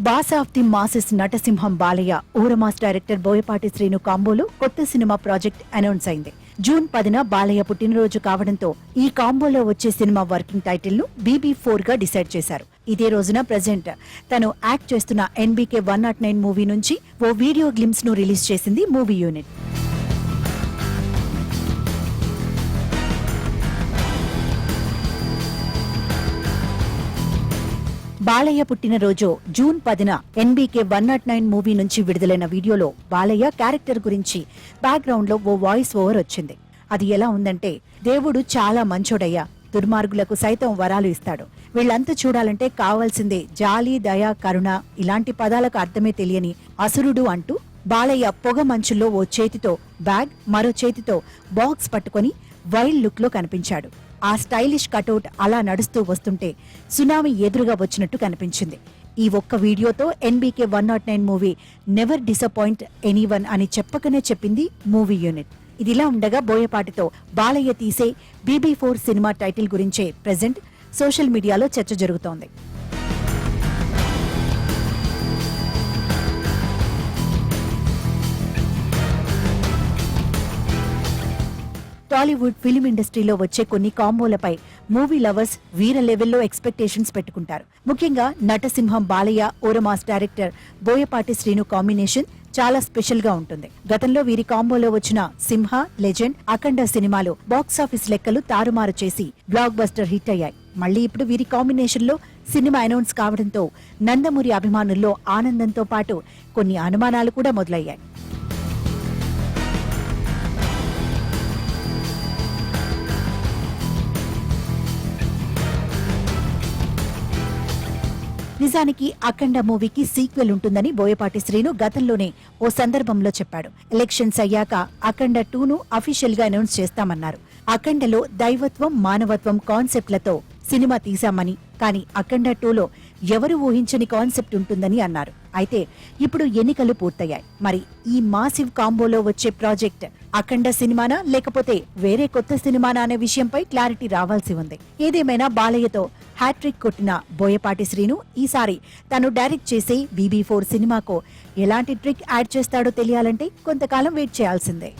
Boss of the masses నటసింహం బాలయ్య ఊరమాస్ director Boyapati Srinu కాంబోలో కొత్త సినిమా ప్రాజెక్ట్ అనౌన్స్ అయింది. జూన్ 10న బాలయ్య పుట్టినరోజు కావడంతో ఈ కాంబోలో వచ్చే సినిమా వర్కింగ్ టైటిల్ ను BB4 గా డిసైడ్ చేశారు. ఇదే రోజున ప్రెజెంట్ తను యాక్ట్ చేస్తున్న NBK 109 మూవీ నుంచి ఓ వీడియో గ్లిమ్స్ ను రిలీజ్ చేసింది మూవీ యూనిట్. బాలయ్య పుట్టినరోజు జూన్ 10న NBK 109 మూవీ నుంచి విడుదలైన వీడియోలో బాలయ్య క్యారెక్టర్ గురించి బ్యాక్గ్రౌండ్ లో ఓ వాయిస్ ఓవర్ వచ్చింది. అది ఎలా ఉందంటే, దేవుడు చాలా మంచోడయ్యా, దుర్మార్గులకు సైతం వరాలు ఇస్తాడు. వీళ్ళంతా చూడాలంటే కావాల్సిందే జాలి, దయ, కరుణ ఇలాంటి పదాలకు అర్థమే తెలియని అసురుడు అంటూ బాలయ్య పొగ మంచుల్లో ఓ చేతితో బ్యాగ్, మరో చేతితో బాక్స్ పట్టుకుని వైల్డ్ లుక్ లో కనిపించాడు. ఆ స్టైలిష్ కటౌట్ అలా నడుస్తూ వస్తుంటే సునామీ ఎదురుగా వచ్చినట్టు కనిపించింది. ఈ ఒక్క వీడియోతో NBK 109 movie never disappoint anyone అని చెప్పకనే చెప్పింది మూవీ యూనిట్. ఇదిలా ఉండగా బోయపాటితో బాలయ్య తీసే BB4 సినిమా టైటిల్ గురించే ప్రెజెంట్ సోషల్ మీడియాలో చర్చ జరుగుతోంది. టాలీవుడ్ ఫిల్మ్ ఇండస్ట్రీలో వచ్చే కొన్ని కాంబోలపై మూవీ లవర్స్ వీర లెవెల్లో ఎక్స్పెక్టేషన్స్ పెట్టుకుంటారు. ముఖ్యంగా నటసింహం బాలయ్య ఊరమాస్ డైరెక్టర్ బోయపాటి శ్రీను కాంబినేషన్ చాలా స్పెషల్ గా ఉంటుంది. గతంలో వీరి కాంబోలో వచ్చిన సింహ, లెజెండ్, అఖండ సినిమాలు బాక్సాఫీస్ లెక్కలు తారుమారు చేసి బ్లాక్ బస్టర్ హిట్ అయ్యాయి. మళ్లీ ఇప్పుడు వీరి కాంబినేషన్ లో సినిమా అనౌన్స్ కావడంతో నందమూరి అభిమానుల్లో ఆనందంతో పాటు కొన్ని అనుమానాలు కూడా మొదలయ్యాయి. నిజానికి అఖండ మూవీకి సీక్వెల్ ఉంటుందని బోయపాటి శ్రీను గతంలోనే ఓ సందర్భంలో చెప్పాడు. ఎలక్షన్స్ అయ్యాక అఖండ 2ను అఫీషియల్ గా అనౌన్స్ చేస్తామన్నారు. అఖండలో దైవత్వం, మానవత్వం కాన్సెప్ట్లతో సినిమా తీశామని, కానీ అఖండ 2లో ఎవరు ఊహించని కాన్సెప్ట్ ఉంటుందని అన్నారు. అయితే ఇప్పుడు ఎన్నికలు పూర్తయ్యాయి. మరి ఈ మాసివ్ కాంబోలో వచ్చే ప్రాజెక్ట్ అఖండ సినిమానా లేకపోతే వేరే కొత్త సినిమానా అనే విషయంపై క్లారిటీ రావాల్సి ఉంది. ఏదేమైనా బాలయ్యతో హ్యాట్రిక్ కొట్టిన బోయపాటి శ్రీను ఈసారి తను డైరెక్ట్ చేసే BB4 సినిమాకు ఎలాంటి ట్రిక్ యాడ్ చేస్తాడో తెలియాలంటే కొంతకాలం వెయిట్ చేయాల్సిందే.